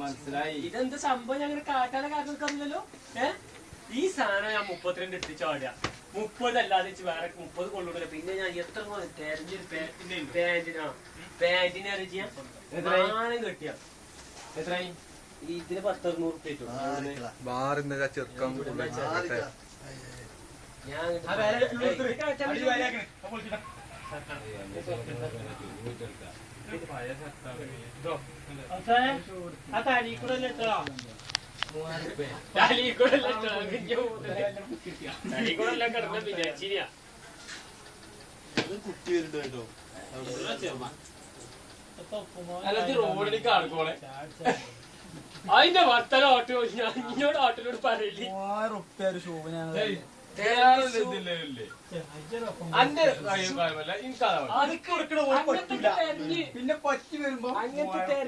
മനസ്സിലായി. ഇതെന്ത് സംഭവം ഞങ്ങൾ കാട്ടാനെ കാരണല്ലോ. ഈ സാധനം ഞാൻ 32 എടുത്ത് ചാടുക. 30 അല്ലാതെ വേറെ 30 കൊണ്ടുവിടില്ല. പിന്നെ ഞാൻ എത്ര തെരഞ്ഞൊരു പാന്റിനെ അറിയിച്ചാ സാധനം കെട്ടിയ എത്രയായി? ഇതിന് 10-600 റോഡിലേക്ക് ആൾക്കോളെ അതിന്റെ വർത്തല ഓട്ടോ ഇങ്ങോട്ട് ഓട്ടോനോട് പറയില്ലേ. പിന്നെ പറ്റി വരുമ്പോ അങ്ങനത്തെ